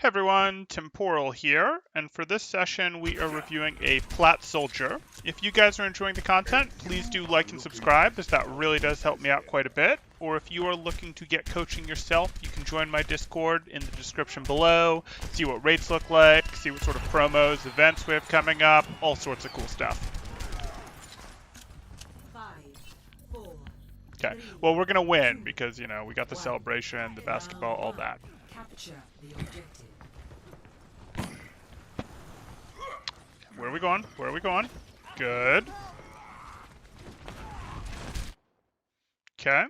Hey everyone, Temporal here, and for this session we are reviewing a Plat soldier. If you guys are enjoying the content, please do like and subscribe, as that really does help me out quite a bit. Or if you are looking to get coaching yourself, you can join my Discord in the description below, see what rates look like, see what sort of promos, events we have coming up, all sorts of cool stuff. Okay, well we're gonna win because, you know, we got the celebration, the basketball, all that. Capture the objective. Where are we going? Where are we going? Good. Okay.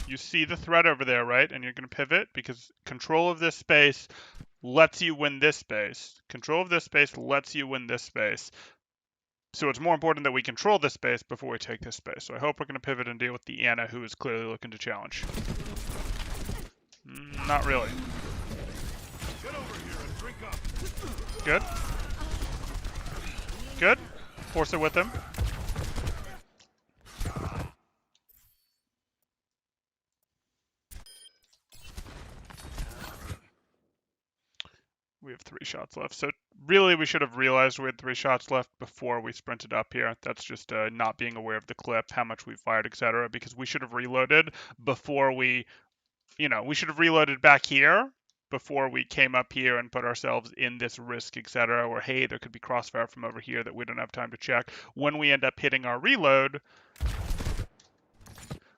You see the threat over there, right? And you're going to pivot because control of this space lets you win this space. Control of this space lets you win this space. So it's more important that we control this space before we take this space. So I hope we're going to pivot and deal with the Anna, who is clearly looking to challenge. Not really. Get over here and drink up. Good. Good. Force it with him. We have 3 shots left. So really we should have realized we had 3 shots left before we sprinted up here. That's just not being aware of the clip, how much we fired, etc. Because we should have reloaded before we, we should have reloaded back here before we came up here and put ourselves in this risk, etc. Or, hey, there could be crossfire from over here that we don't have time to check. When we end up hitting our reload,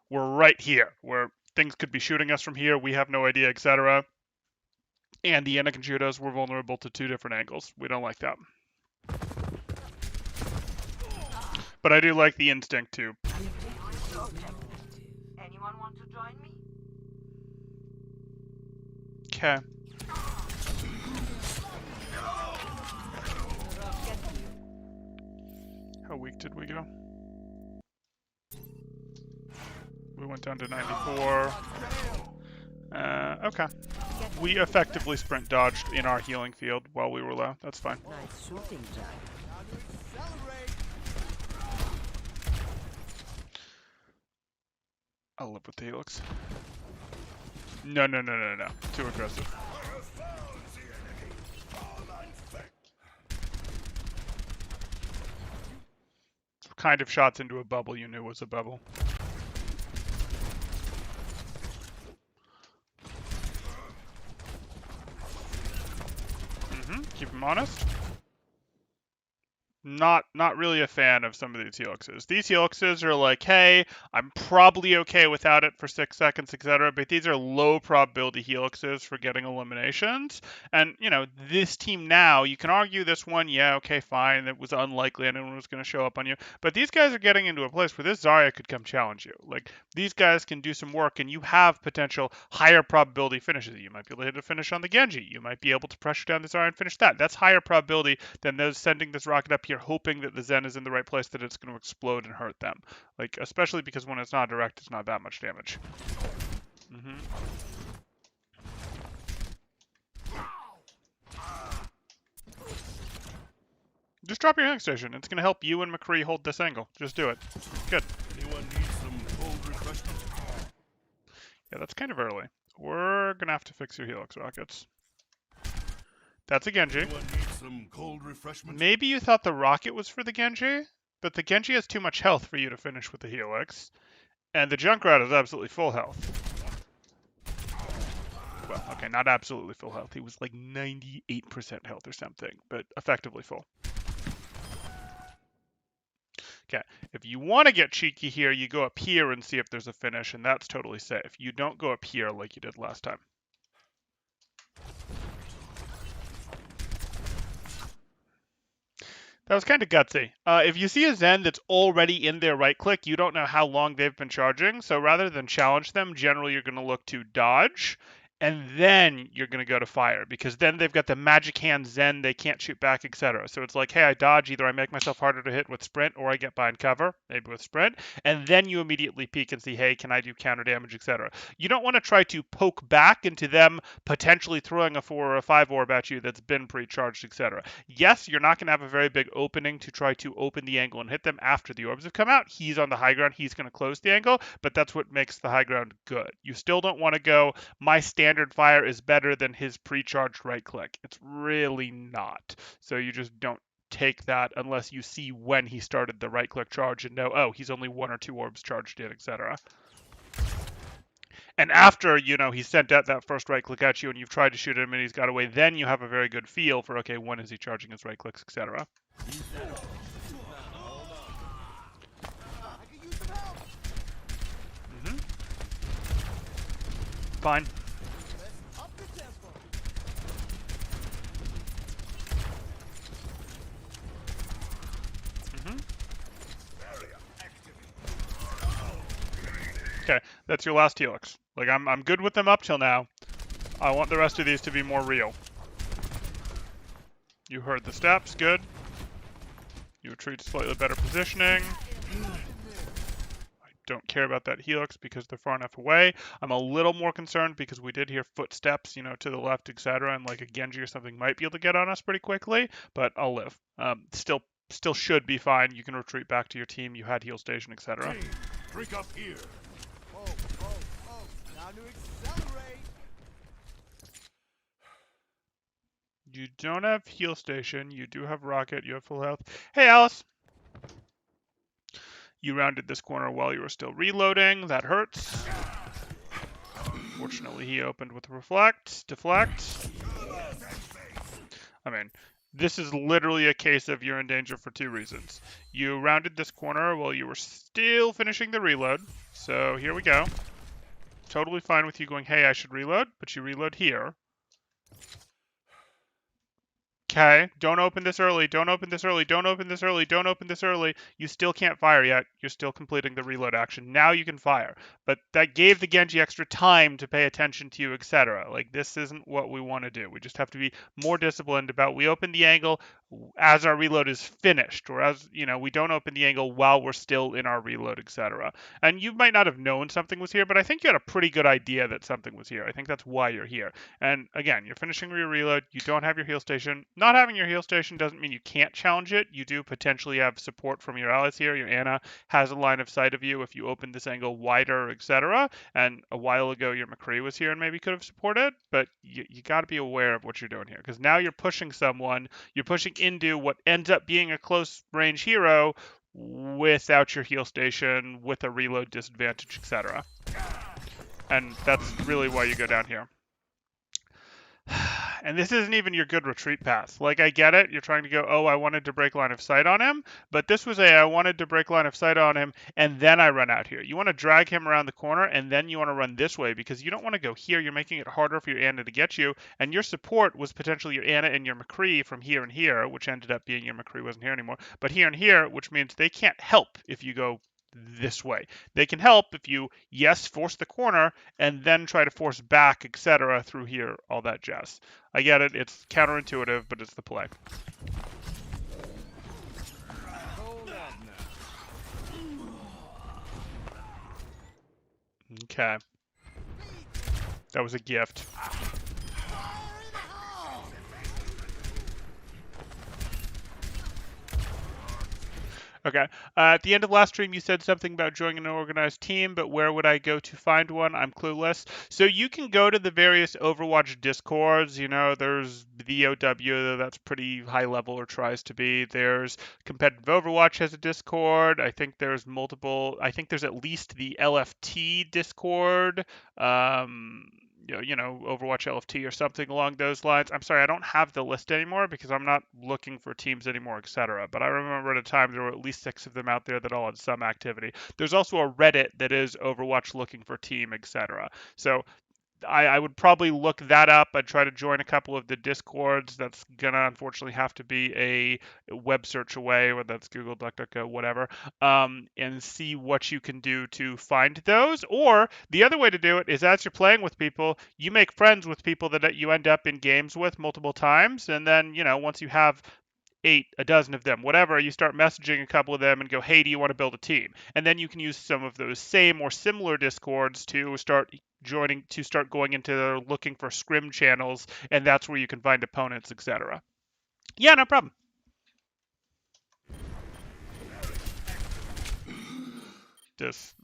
we're right here, where things could be shooting us from here. We have no idea, etc. And the Anna can shoot us. We're vulnerable to 2 different angles. We don't like that. But I do like the instinct, too. Anyone want to join me? Okay. How weak did we go? We went down to 94. Okay. We effectively sprint dodged in our healing field while we were low. That's fine. Nice shooting, Jack. I'll live with the helix. No. Too aggressive. What kind of shots into a bubble you knew was a bubble? Keep him honest. Not really a fan of some of these helixes. These helixes are like, hey, I'm probably okay without it for 6 seconds, etc. But these are low probability helixes for getting eliminations. And, this team now, you can argue this one, yeah, okay, fine. It was unlikely anyone was going to show up on you. But these guys are getting into a place where this Zarya could come challenge you. Like, these guys can do some work, and you have potential higher probability finishes. You might be able to hit a finish on the Genji. You might be able to pressure down the Zarya and finish that. That's higher probability than those sending this rocket up here hoping that the Zen is in the right place, that it's going to explode and hurt them. Like, especially because when it's not direct, it's not that much damage. Just drop your healing station. It's going to help you and McCree hold this angle. Just do it. Good. Anyone need some cold refreshment? Yeah, that's kind of early. We're going to have to fix your helix rockets. That's a Genji. Anyone need some cold refreshment? Maybe you thought the rocket was for the Genji, but the Genji has too much health for you to finish with the helix, and the Junkrat is absolutely full health. Well, okay, not absolutely full health. He was like 98% health or something, but effectively full. Okay, if you want to get cheeky here, you go up here and see if there's a finish, and that's totally safe. You don't go up here like you did last time. That was kind of gutsy. If you see a Zen that's already in their right click, you don't know how long they've been charging. So rather than challenge them, generally you're going to look to dodge, and then you're going to go to fire, because then they've got the magic hand Zen, they can't shoot back, etc. So it's like, hey, I dodge, either I make myself harder to hit with sprint, or I get behind cover, maybe with sprint, and then you immediately peek and see, hey, can I do counter damage, etc. You don't want to try to poke back into them potentially throwing a 4 or a 5 orb at you that's been pre-charged, etc. Yes, you're not going to have a very big opening to try to open the angle and hit them after the orbs have come out. He's on the high ground, he's going to close the angle, but that's what makes the high ground good. You still don't want to go, my stand standard fire is better than his pre-charged right click. It's really not. So you just don't take that unless you see when he started the right click charge and know, oh, he's only 1 or 2 orbs charged in, etc. And after, he sent out that first right click at you and you've tried to shoot him and he's got away, then you have a very good feel for, okay, when is he charging his right clicks, etc. Fine. Okay, that's your last helix. Like, I'm good with them up till now. I want the rest of these to be more real. You heard the steps, good. You retreat to slightly better positioning. I don't care about that helix because they're far enough away. I'm a little more concerned because we did hear footsteps, to the left, etc. And like a Genji or something might be able to get on us pretty quickly, but I'll live. Still should be fine. You can retreat back to your team. You had heal station, etc. Drink up here. Oh, time to accelerate. You don't have heal station. You do have rocket. You have full health. Hey, Alice. You rounded this corner while you were still reloading. That hurts. Fortunately, he opened with deflect. I mean, this is literally a case of you're in danger for 2 reasons. You rounded this corner while you were still finishing the reload. So here we go. Totally fine with you going, hey, I should reload, but you reload here. Okay, don't open this early, don't open this early, don't open this early, don't open this early. You still can't fire yet. You're still completing the reload action. Now you can fire. But that gave the Genji extra time to pay attention to you, etc. Like, this isn't what we want to do. We just have to be more disciplined about we open the angle as our reload is finished, or as, we don't open the angle while we're still in our reload, etc. And you might not have known something was here, but I think you had a pretty good idea that something was here. I think that's why you're here. And again, you're finishing your reload. You don't have your heal station. Not having your heal station doesn't mean you can't challenge it. You do potentially have support from your allies here. Your Ana has a line of sight of you if you open this angle wider, etc. And a while ago, your McCree was here and maybe could have supported, but you got to be aware of what you're doing here, because now you're pushing someone. You're pushing into what ends up being a close range hero without your heal station, with a reload disadvantage, etc. And that's really why you go down here. And this isn't even your good retreat path. Like, I get it. You're trying to go, oh, I wanted to break line of sight on him. But this was I wanted to break line of sight on him, and then I run out here. You want to drag him around the corner, and then you want to run this way, because you don't want to go here. You're making it harder for your Ana to get you. And your support was potentially your Ana and your McCree from here and here, which ended up being your McCree wasn't here anymore. But here and here, which means they can't help if you go this way. They can help if you, yes, force the corner and then try to force back, etc. through here, all that jazz. I get it. It's counterintuitive, but it's the play. Okay. That was a gift. Okay. At the end of last stream, you said something about joining an organized team, but where would I go to find one? I'm clueless. So you can go to the various Overwatch Discords. There's the OW, that's pretty high level, or tries to be. There's Competitive Overwatch has a Discord. I think there's multiple. I think there's at least the LFT Discord. Overwatch LFT or something along those lines. I'm sorry, I don't have the list anymore because I'm not looking for teams anymore, etc. But I remember at a time there were at least 6 of them out there that all had some activity. There's also a Reddit that is Overwatch looking for team, etc. So I would probably look that up. I'd try to join a couple of the Discords. That's going to unfortunately have to be a web search away, whether that's Google, DuckDuckGo, whatever, and see what you can do to find those. Or the other way to do it is, as you're playing with people, you make friends with people that you end up in games with multiple times. And then, once you have 8, a dozen of them, whatever, you start messaging a couple of them and go, hey, do you want to build a team? And then you can use some of those same or similar Discords to start going into looking for scrim channels, and that's where you can find opponents, etc. Yeah, no problem.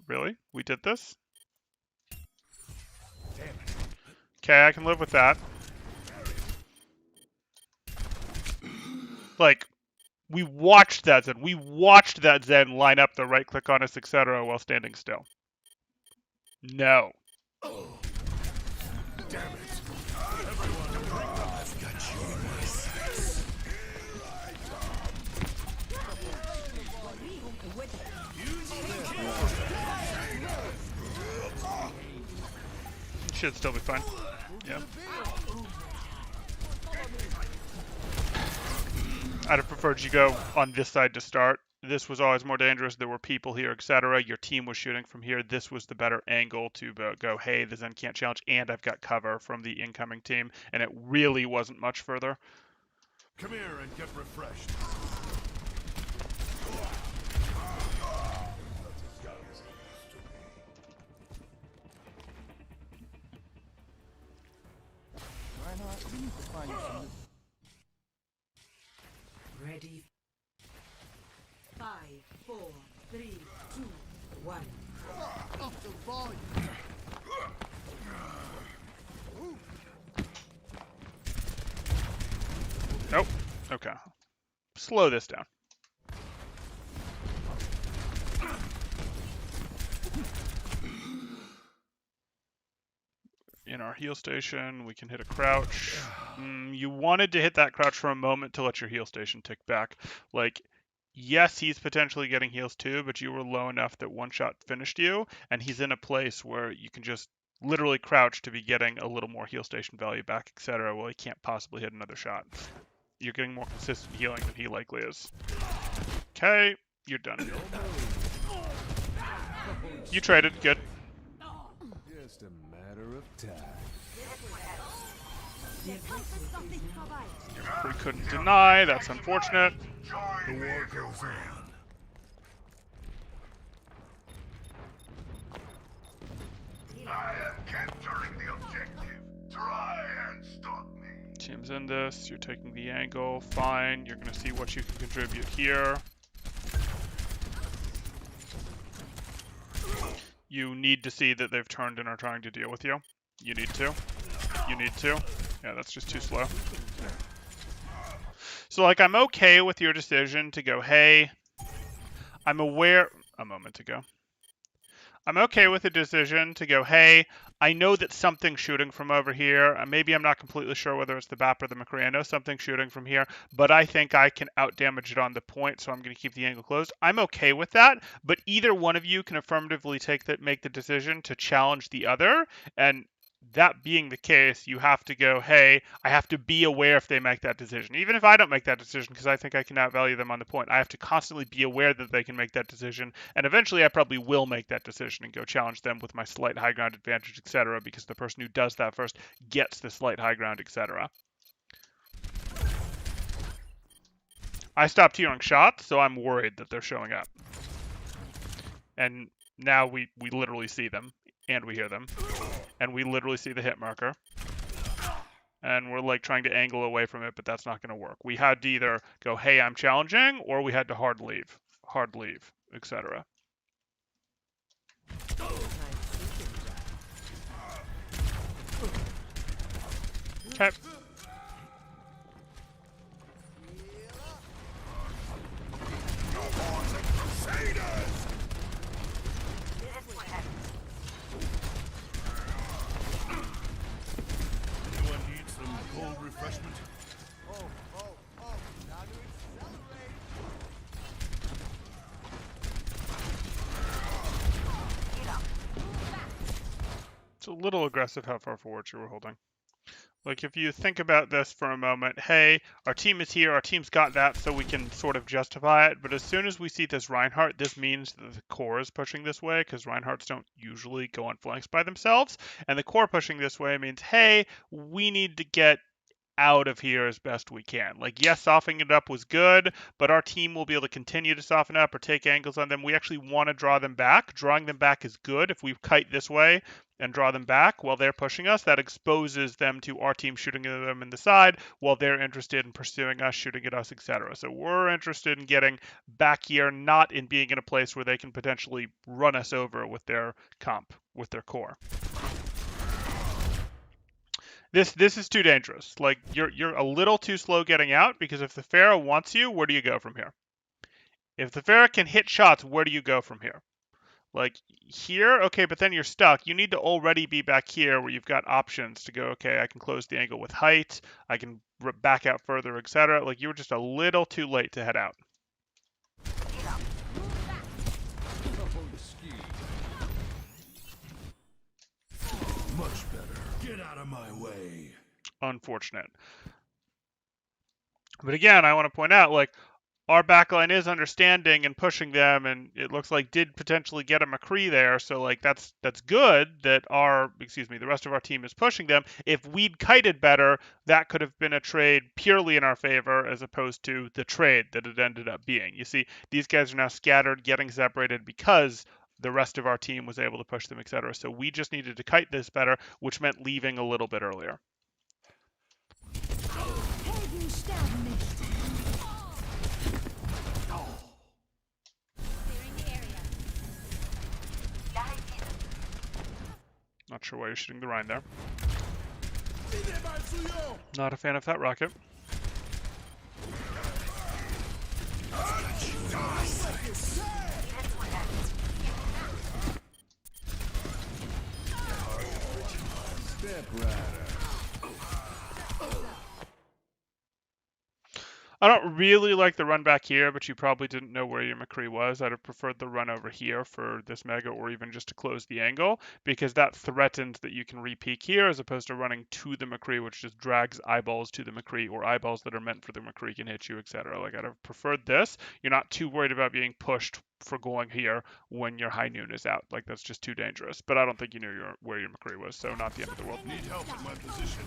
Really? We did this? Okay, I can live with that. Like, we watched that Zen. We watched that Zen line up the right click on us, etc., while standing still. No. Damn it. I've got you in my sights. Should still be fine. Yeah. I'd have preferred you go on this side to start. This was always more dangerous. There were people here, etc. Your team was shooting from here. This was the better angle to go, hey, the Zen can't challenge, and I've got cover from the incoming team, and it really wasn't much further. Come here and get refreshed. Reinhardt, we need to find you some. Ready. 5, 4, 3, 2, 1. Up the volume. Nope. Okay. Slow this down. In our heal station, we can hit a crouch. You wanted to hit that crouch for a moment to let your heal station tick back. Like, yes, he's potentially getting heals too, but you were low enough that one shot finished you, and he's in a place where you can just literally crouch to be getting a little more heal station value back, etc. Well, he can't possibly hit another shot. You're getting more consistent healing than he likely is. Okay, you're done. You traded, good. Just a matter of time. We couldn't deny, that's unfortunate. The war goes on. I am capturing the objective. Try and stop me. Team's in this, you're taking the angle, fine. You're gonna see what you can contribute here. You need to see that they've turned and are trying to deal with you. You need to. You need to. Yeah, that's just too slow. So, like, I'm okay with your decision to go, hey, I'm aware... A moment ago. I'm okay with the decision to go, hey, I know that something's shooting from over here. Maybe I'm not completely sure whether it's the BAP or the McCree. I know something's shooting from here, but I think I can out-damage it on the point, so I'm going to keep the angle closed. I'm okay with that, but either one of you can affirmatively make the decision to challenge the other, and that being the case, you have to go, hey, I have to be aware if they make that decision. Even if I don't make that decision, because I think I can outvalue them on the point, I have to constantly be aware that they can make that decision. And eventually I probably will make that decision and go challenge them with my slight high ground advantage, etc. Because the person who does that first gets the slight high ground, etc. I stopped hearing shots, so I'm worried that they're showing up. And now we literally see them, and we hear them. And we literally see the hit marker. And we're like trying to angle away from it, but that's not going to work. We had to either go, hey, I'm challenging, or we had to hard leave, etc. Okay. Anyone need some cold refreshment? Oh, now to accelerate. It's a little aggressive how far forward you were holding. Like, if you think about this for a moment, hey, our team is here, our team's got that, so we can sort of justify it. But as soon as we see this Reinhardt, this means that the core is pushing this way, because Reinhardts don't usually go on flanks by themselves. And the core pushing this way means, hey, we need to get out of here as best we can. Like, yes, softening it up was good, but our team will be able to continue to soften up or take angles on them. We actually want to draw them back. Drawing them back is good. If we kite this way and draw them back while they're pushing us, that exposes them to our team shooting at them in the side while they're interested in pursuing us, shooting at us, etc. So we're interested in getting back here, not in being in a place where they can potentially run us over with their comp, with their core. This is too dangerous. Like you're a little too slow getting out, because if the Pharaoh wants you, where do you go from here? If the Pharaoh can hit shots, where do you go from here? Like here, okay, but then you're stuck. You need to already be back here where you've got options to go, okay, I can close the angle with height, I can back out further, etc. Like you were just a little too late to head out. Much better. Get out of my way. Unfortunate. But again, I want to point out, like, our backline is understanding and pushing them, and it looks like did potentially get a McCree there. So like that's good that the rest of our team is pushing them. If we'd kited better, that could have been a trade purely in our favor as opposed to the trade that it ended up being. You see, these guys are now scattered, getting separated because the rest of our team was able to push them, etc. So we just needed to kite this better, which meant leaving a little bit earlier. Not sure why you're shooting the Rhine there. Not a fan of that rocket. Step rider. I don't really like the run back here, but you probably didn't know where your McCree was. I'd have preferred the run over here for this Mega, or even just to close the angle, because that threatens that you can re-peek here as opposed to running to the McCree, which just drags eyeballs to the McCree, or eyeballs that are meant for the McCree can hit you, etc. Like, I'd have preferred this. You're not too worried about being pushed for going here when your high noon is out. Like, that's just too dangerous. But I don't think you knew where your McCree was, so not the end of the world. Need help in my position.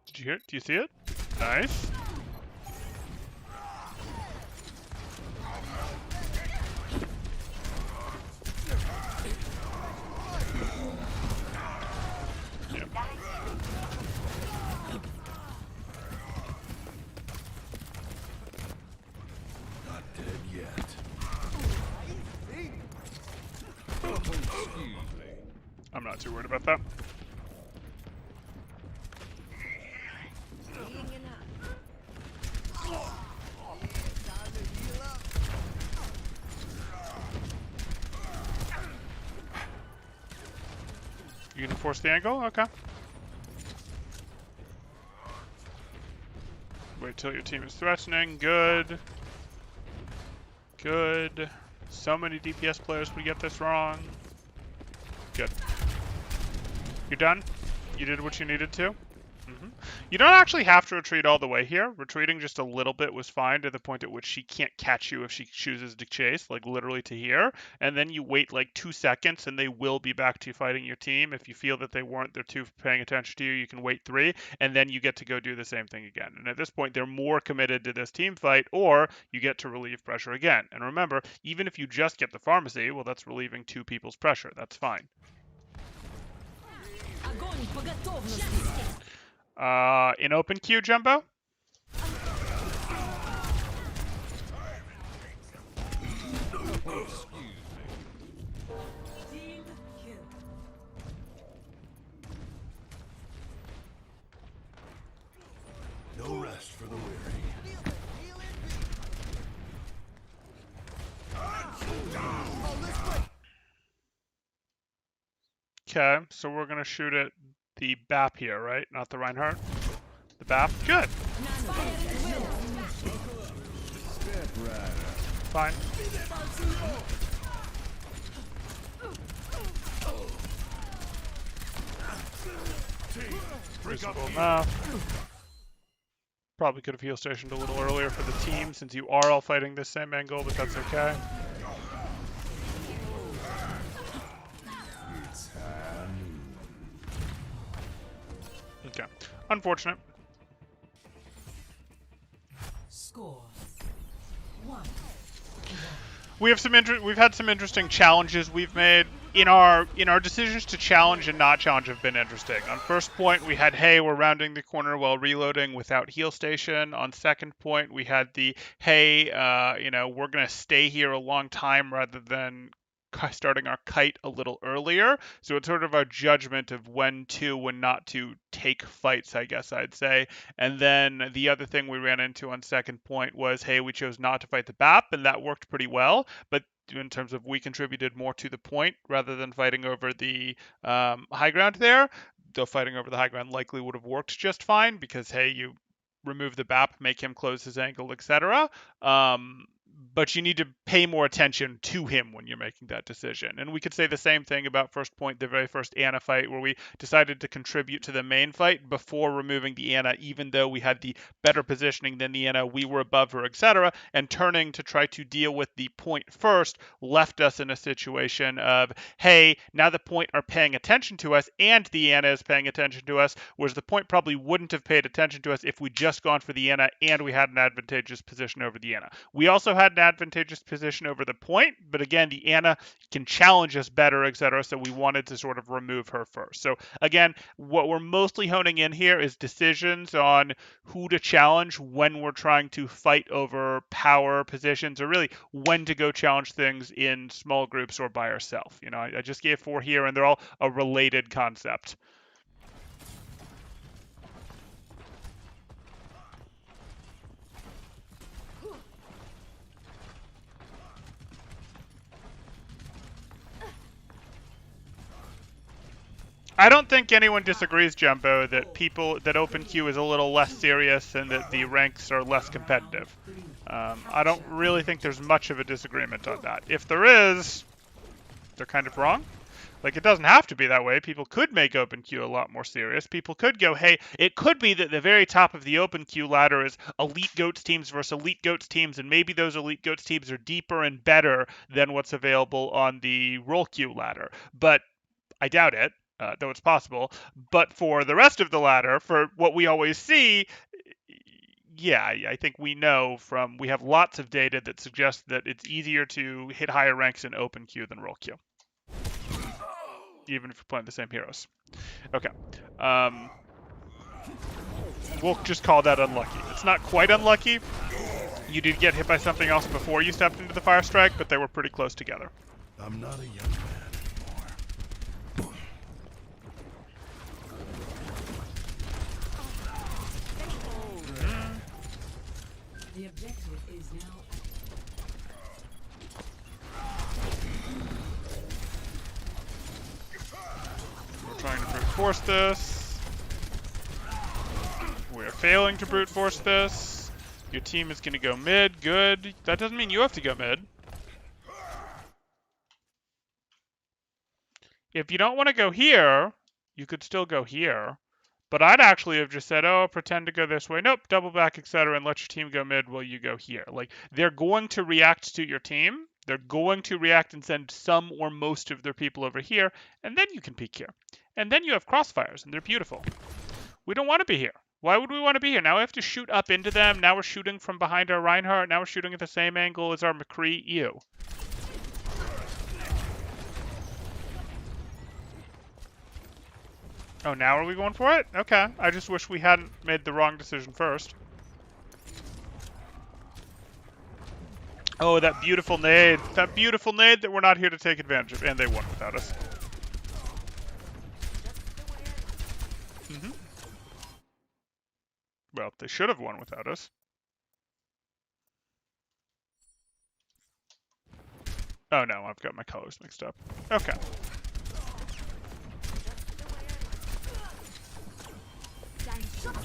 Did you hear it? Do you see it? Nice. Yep. Not dead yet. Oh, excuse me. I'm not too worried about that. You can force the angle? Okay. Wait till your team is threatening. Good. Good. So many DPS players would get this wrong. Good. You're done? You did what you needed to? You don't actually have to retreat all the way here. Retreating just a little bit was fine to the point at which she can't catch you if she chooses to chase, like literally to here. And then you wait like 2 seconds and they will be back to fighting your team. If you feel that they're too paying attention to you, you can wait 3, and then you get to go do the same thing again. And at this point, they're more committed to this team fight, or you get to relieve pressure again. And remember, even if you just get the pharmacy, well, that's relieving 2 people's pressure. That's fine. In open queue, Jumbo? No rest for the weary. Okay, so we're gonna shoot at the BAP here, right? Not the Reinhardt. The BAP. Good. Step rider. Fine. Reasonable enough. Probably could have heal stationed a little earlier for the team since you are all fighting this same angle, but that's okay. It's high noon. Okay. Unfortunate. Score 1. We've had some interesting challenges we've made. in our decisions to challenge and not challenge have been interesting. On first point, we had, hey, we're rounding the corner while reloading without heal station. On second point, we had the, hey, we're gonna stay here a long time rather than starting our kite a little earlier. So it's sort of our judgment of when to, when not to take fights, I guess I'd say. And then the other thing we ran into on second point was, hey, we chose not to fight the BAP, and that worked pretty well. But in terms of we contributed more to the point rather than fighting over the high ground there, though fighting over the high ground likely would have worked just fine because, hey, you remove the BAP, make him close his angle, etc. But you need to pay more attention to him when you're making that decision. And we could say the same thing about first point, the very first Ana fight, where we decided to contribute to the main fight before removing the Ana, even though we had the better positioning than the Ana, we were above her, etc. And turning to try to deal with the point first left us in a situation of, hey, now the point are paying attention to us and the Ana is paying attention to us, whereas the point probably wouldn't have paid attention to us if we just gone for the Ana and we had an advantageous position over the Ana. We also had an advantageous position over the point, but again, the Ana can challenge us better, etc. So we wanted to sort of remove her first. So again, what we're mostly honing in here is decisions on who to challenge when we're trying to fight over power positions, or really when to go challenge things in small groups or by ourselves. I just gave 4 here, and they're all a related concept. I don't think anyone disagrees, Jumbo, that open queue is a little less serious and that the ranks are less competitive. I don't really think there's much of a disagreement on that. If there is, they're kind of wrong. Like, it doesn't have to be that way. People could make open queue a lot more serious. People could go, hey, it could be that the very top of the open queue ladder is elite GOATS teams versus elite GOATS teams, and maybe those elite GOATS teams are deeper and better than what's available on the role queue ladder. But I doubt it. Though it's possible. But for the rest of the ladder, for what we always see, yeah, I think we have lots of data that suggests that it's easier to hit higher ranks in open queue than role queue, even if you're playing the same heroes. Okay. We'll just call that unlucky. It's not quite unlucky. You did get hit by something else before you stepped into the fire strike, but they were pretty close together. I'm not a young man. The objective is now. We're trying to brute force this. We're failing to brute force this. Your team is going to go mid. Good. That doesn't mean you have to go mid. If you don't want to go here, you could still go here. But I'd actually have just said, oh, pretend to go this way. Nope, double back, etc., and let your team go mid while you go here. Like, they're going to react to your team. They're going to react and send some or most of their people over here, and then you can peek here. And then you have crossfires, and they're beautiful. We don't want to be here. Why would we want to be here? Now we have to shoot up into them. Now we're shooting from behind our Reinhardt. Now we're shooting at the same angle as our McCree. Ew. Oh, now are we going for it? Okay. I just wish we hadn't made the wrong decision first. Oh, that beautiful nade. That beautiful nade that we're not here to take advantage of. And they won without us. Well, they should have won without us. Oh no, I've got my colors mixed up. Okay.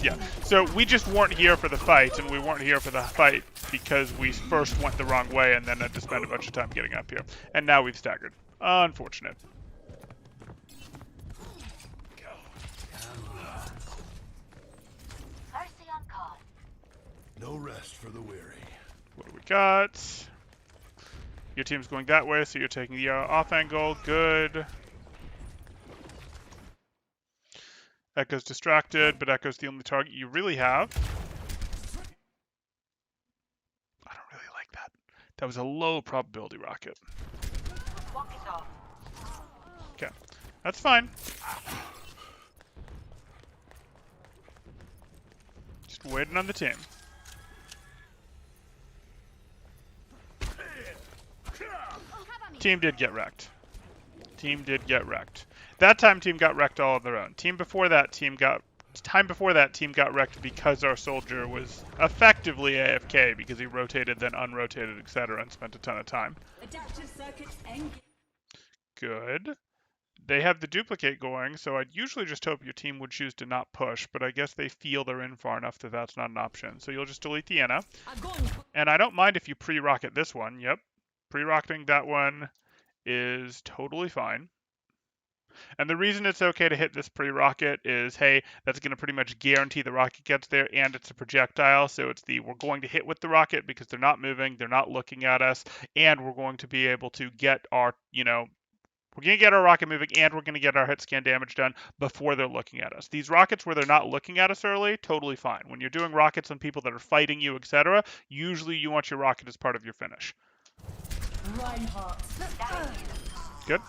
Yeah, so we just weren't here for the fight, and we weren't here for the fight because we first went the wrong way and then had to spend a bunch of time getting up here. And now we've staggered. Unfortunate. No rest for the weary. What do we got? Your team's going that way, so you're taking the off angle. Good. Echo's distracted, but Echo's the only target you really have. I don't really like that. That was a low probability rocket. Okay, that's fine. Just waiting on the team. Team did get wrecked. Team did get wrecked. That time, team got wrecked all on their own. Team before that, team got wrecked because our soldier was effectively AFK because he rotated, then unrotated, etc., and spent a ton of time. Adaptive circuits engaged. Good. They have the duplicate going, so I'd usually just hope your team would choose to not push, but I guess they feel they're in far enough that that's not an option. So you'll just delete the Anna. And I don't mind if you pre-rocket this one. Yep. Pre-rocketing that one is totally fine. And the reason it's okay to hit this pre-rocket is, hey, that's going to pretty much guarantee the rocket gets there, and it's a projectile, so it's we're going to hit with the rocket because they're not moving, they're not looking at us, and we're going to be able to get our, we're going to get our rocket moving, and we're going to get our hit scan damage done before they're looking at us. These rockets where they're not looking at us early, totally fine. When you're doing rockets on people that are fighting you, etc., usually you want your rocket as part of your finish. Reinhardt. Good.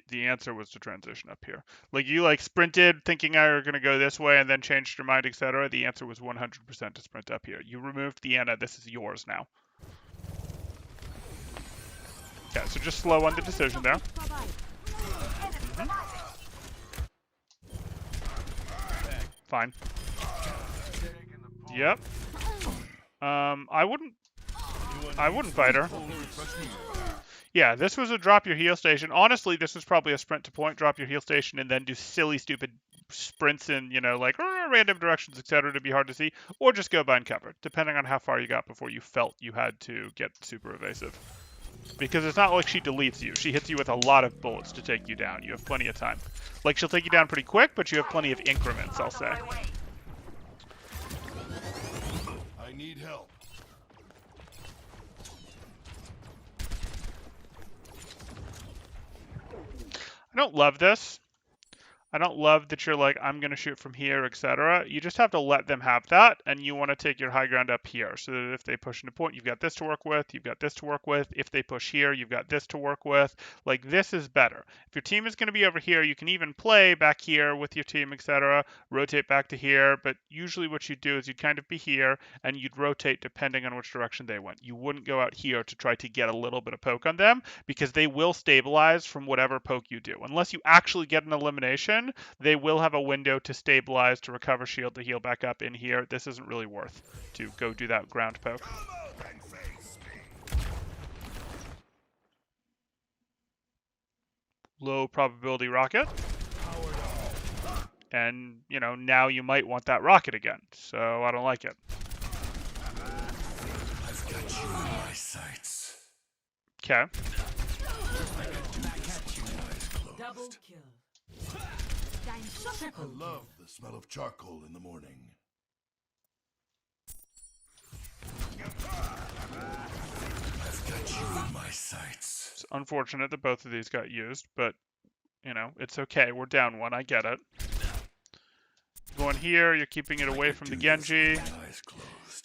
The answer was to transition up here. Like you sprinted thinking I were going to go this way and then changed your mind, etc. The answer was 100% to sprint up here. You removed the Anna. This is yours now. Okay, so just slow on the decision there. Fine. Yep. I wouldn't fight her. Yeah, this was a drop your heal station. Honestly, this was probably a sprint to point, drop your heal station, and then do silly, stupid sprints in, random directions, etc. to be hard to see, or just go bind cover, depending on how far you got before you felt you had to get super evasive. Because it's not like she deletes you. She hits you with a lot of bullets to take you down. You have plenty of time. Like, she'll take you down pretty quick, but you have plenty of increments, I'll say. I need help. I don't love this. I don't love that you're like, I'm going to shoot from here, etc. You just have to let them have that, and you want to take your high ground up here, so that if they push into point, you've got this to work with, you've got this to work with. If they push here, you've got this to work with. Like, this is better. If your team is going to be over here, you can even play back here with your team, etc., rotate back to here, but usually what you'd do is you'd kind of be here, and you'd rotate depending on which direction they went. You wouldn't go out here to try to get a little bit of poke on them, because they will stabilize from whatever poke you do. Unless you actually get an elimination, they will have a window to stabilize, to recover shield, to heal back up in here. This isn't really worth to go do that ground poke. Low probability rocket. And, now you might want that rocket again. So I don't like it. I've got you in my sights. Okay. Double kill. I love the smell of charcoal in the morning. I've got you in my sights. It's unfortunate that both of these got used, but, it's okay. We're down one. I get it. Going here, you're keeping it away from the Genji.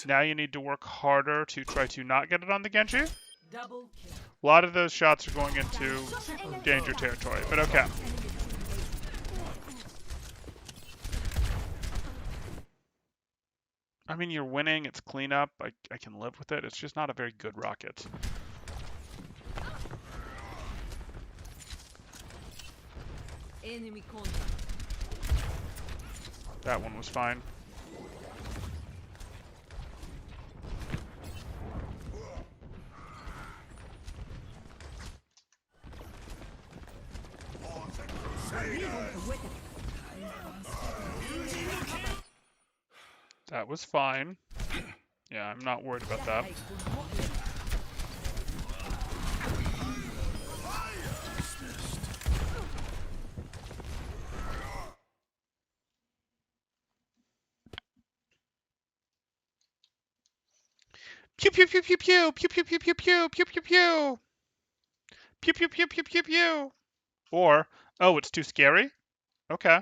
Now you need to work harder to try to not get it on the Genji. Double kill. A lot of those shots are going into danger territory, but okay. I mean, you're winning. It's cleanup. I can live with it. It's just not a very good rocket. Enemy contact. That one was fine. That was fine. Yeah, I'm not worried about that. Pew pew pew pew pew pew pew pew pew pew pew pew pew pew pew pew pew pew pew. Or, oh, it's too scary. Okay.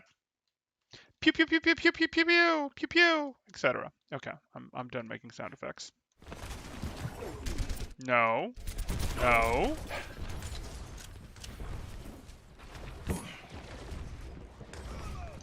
Pew pew pew pew pew pew pew pew pew pew, etc. Okay, I'm done making sound effects. No. No.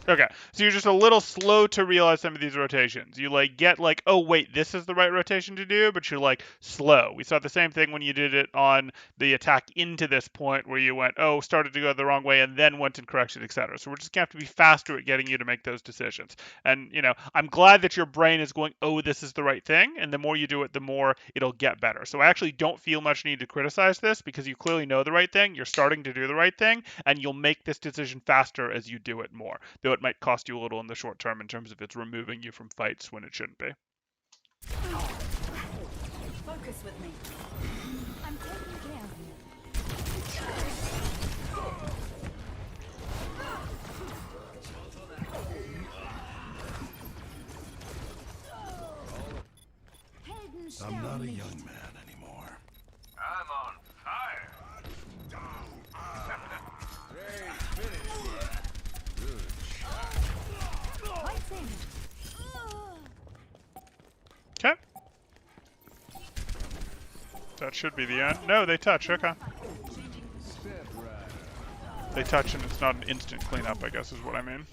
Okay, so you're just a little slow to realize some of these rotations. You like get like, oh wait, this is the right rotation to do, but you're like slow. We saw the same thing when you did it on the attack into this point where you went, oh, started to go the wrong way and then went and corrected, etc. So we're just gonna have to be faster at getting you to make those decisions. And I'm glad that your brain is going, oh, this is the right thing, and the more you do it, the more it'll get better. So I actually don't feel much need to criticize this because you clearly know the right thing, you're starting to do the right thing, and you'll make this decision faster as you do it more. Though it might cost you a little in the short term in terms of it's removing you from fights when it shouldn't be. Focus with me. I'm taking care of you. I'm not a young man anymore. I'm on fire. Right thing. Okay. That should be the end. No, they touch. Okay. They touch and it's not an instant cleanup, I guess is what I mean.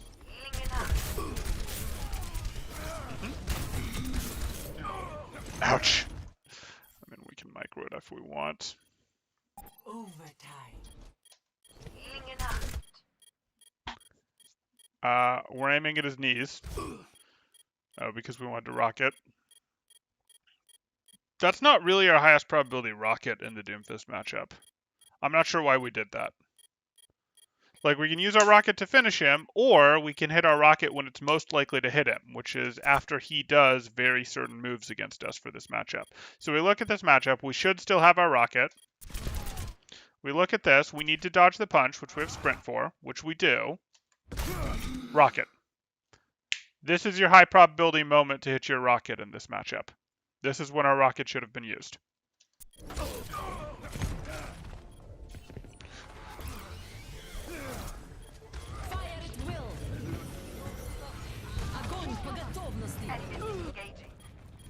Ouch. I mean, we can micro it if we want. Overtime. We're aiming at his knees. Because we wanted to rocket. That's not really our highest probability rocket in the Doomfist matchup. I'm not sure why we did that. Like, we can use our rocket to finish him, or we can hit our rocket when it's most likely to hit him, which is after he does very certain moves against us for this matchup. So we look at this matchup, we should still have our rocket. We look at this, we need to dodge the punch, which we have sprint for, which we do. Rocket. This is your high probability moment to hit your rocket in this matchup. This is when our rocket should have been used.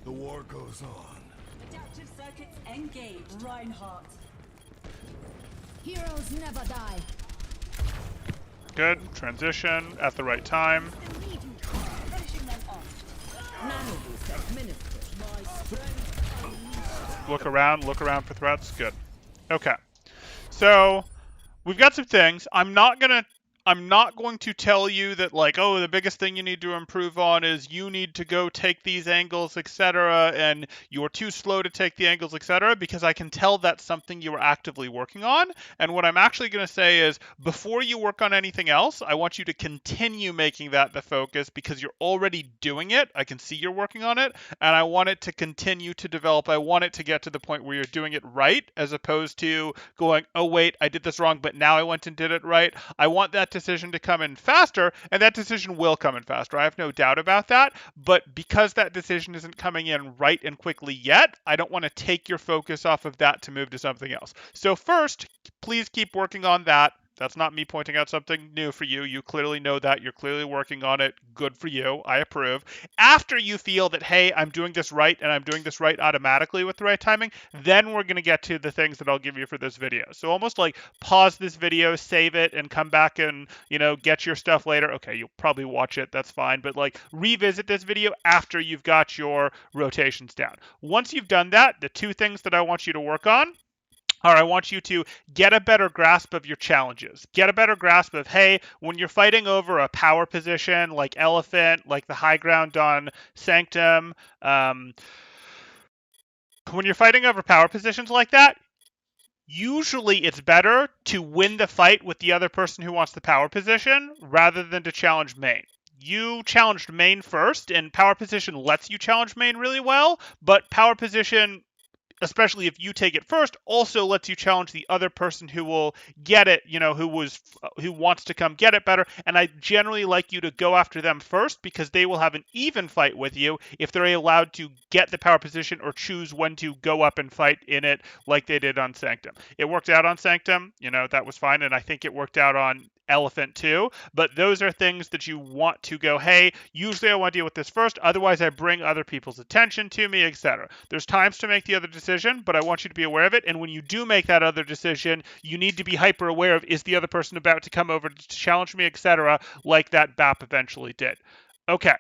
The war goes on. Adaptive circuits engaged. Reinhardt. Heroes never die. Good. Transition at the right time. Finishing them off. Nano boost administered. My strength. Look around for threats. Good. Okay. So we've got some things. I'm not going to tell you that, like, oh, the biggest thing you need to improve on is you need to go take these angles, etc., and you're too slow to take the angles, etc., because I can tell that's something you are actively working on. And what I'm actually going to say is, before you work on anything else, I want you to continue making that the focus because you're already doing it. I can see you're working on it, and I want it to continue to develop. I want it to get to the point where you're doing it right, as opposed to going, oh, wait, I did this wrong, but now I went and did it right. I want that decision to come in faster, and that decision will come in faster. I have no doubt about that, but because that decision isn't coming in right and quickly yet, I don't want to take your focus off of that to move to something else. So first, please keep working on that. That's not me pointing out something new for you. You clearly know that. You're clearly working on it. Good for you. I approve. After you feel that, hey, I'm doing this right and I'm doing this right automatically with the right timing, then we're going to get to the things that I'll give you for this video. So almost like pause this video, save it, and come back and, get your stuff later. Okay, you'll probably watch it. That's fine. But like revisit this video after you've got your rotations down. Once you've done that, the two things that I want you to work on I want you to get a better grasp of your challenges. Get a better grasp of, hey, when you're fighting over a power position like Elephant, like the high ground on Sanctum, when you're fighting over power positions like that, usually it's better to win the fight with the other person who wants the power position rather than to challenge main. You challenged main first, and power position lets you challenge main really well, but power position, especially if you take it first, also lets you challenge the other person who will get it, who wants to come get it better. And I generally like you to go after them first because they will have an even fight with you if they're allowed to get the power position or choose when to go up and fight in it like they did on Sanctum. It worked out on Sanctum, that was fine. And I think it worked out on elephant too. But those are things that you want to go, hey, usually I want to deal with this first, otherwise I bring other people's attention to me, etc. There's times to make the other decision, but I want you to be aware of it. And when you do make that other decision, you need to be hyper aware of, is the other person about to come over to challenge me, etc., like that BAP eventually did. Okay.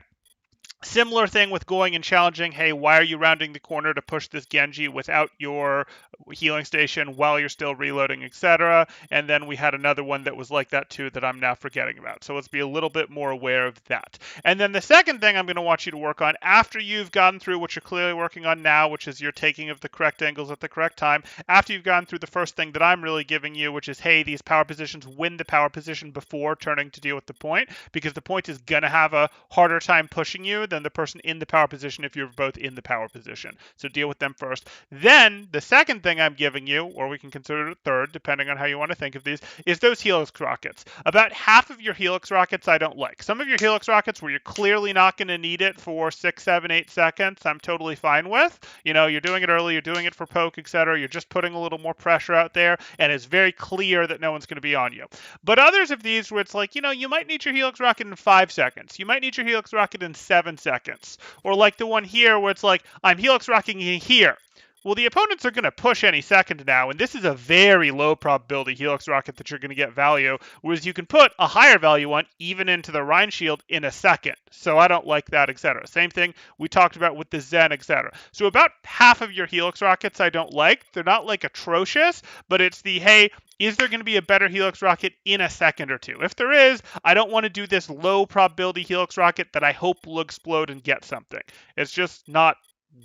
Similar thing with going and challenging, hey, why are you rounding the corner to push this Genji without your healing station while you're still reloading, etc. And then we had another one that was like that too that I'm now forgetting about. So let's be a little bit more aware of that. And then the second thing I'm going to want you to work on after you've gotten through what you're clearly working on now, which is your taking of the correct angles at the correct time, after you've gone through the first thing that I'm really giving you, which is, hey, these power positions, win the power position before turning to deal with the point, because the point is going to have a harder time pushing you than the person in the power position if you're both in the power position. So deal with them first. Then the second thing I'm giving you, or we can consider it a third, depending on how you want to think of these, is those Helix rockets. About half of your Helix rockets I don't like. Some of your Helix rockets where you're clearly not going to need it for 6, 7, 8 seconds, I'm totally fine with. You know, you're doing it early, you're doing it for poke, etc. You're just putting a little more pressure out there, and it's very clear that no one's going to be on you. But others of these where it's like, you know, you might need your Helix rocket in 5 seconds. You might need your Helix rocket in 7 seconds. Or like the one here where it's like, I'm Helix rocking here. Well, the opponents are going to push any second now, and this is a very low probability Helix rocket that you're going to get value, whereas you can put a higher value one even into the Rhine shield in a second. So I don't like that, etc. Same thing we talked about with the Zen, etc. So about half of your Helix rockets I don't like. They're not like atrocious, but it's the, hey, is there going to be a better Helix rocket in a second or two? If there is, I don't want to do this low probability Helix rocket that I hope will explode and get something. It's just not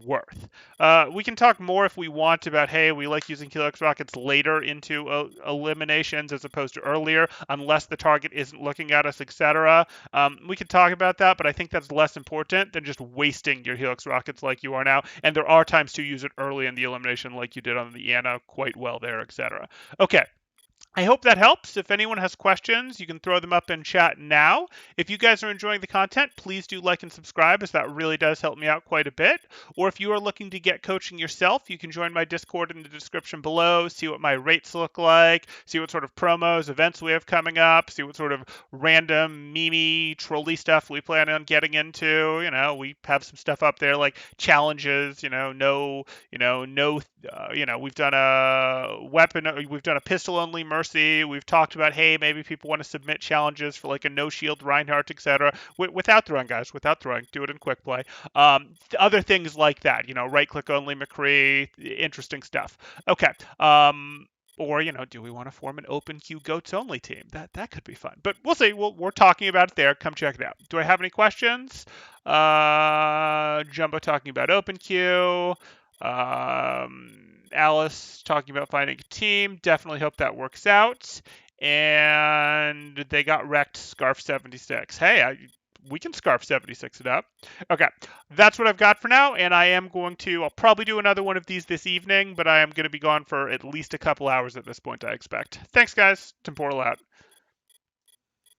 worth. We can talk more if we want about, hey, we like using Helix rockets later into eliminations as opposed to earlier, unless the target isn't looking at us, etc. We can talk about that, but I think that's less important than just wasting your Helix rockets like you are now. And there are times to use it early in the elimination like you did on the Ana quite well there, etc. Okay. I hope that helps. If anyone has questions, you can throw them up in chat now. If you guys are enjoying the content, please do like and subscribe, as that really does help me out quite a bit. Or if you are looking to get coaching yourself, you can join my Discord in the description below, see what my rates look like, see what sort of promos, events we have coming up, see what sort of random, memey, trolly stuff we plan on getting into. You know, we have some stuff up there like challenges, we've done a weapon, we've done a pistol-only Mercy. We've talked about, hey, maybe people want to submit challenges for like a no-shield Reinhardt, etc. Without throwing, guys, without throwing. Do it in quick play. Other things like that, right-click only McCree, interesting stuff. Okay. Or, do we want to form an open queue goats only team? That could be fun. But we'll see. We're talking about it there. Come check it out. Do I have any questions? Jumbo talking about open queue. Alice talking about finding a team. Definitely hope that works out. And they got wrecked. Scarf 76. Hey, we can Scarf 76 it up. Okay, that's what I've got for now. And I'll probably do another one of these this evening, but I am going to be gone for at least a couple hours at this point, I expect. Thanks, guys. Temporal out.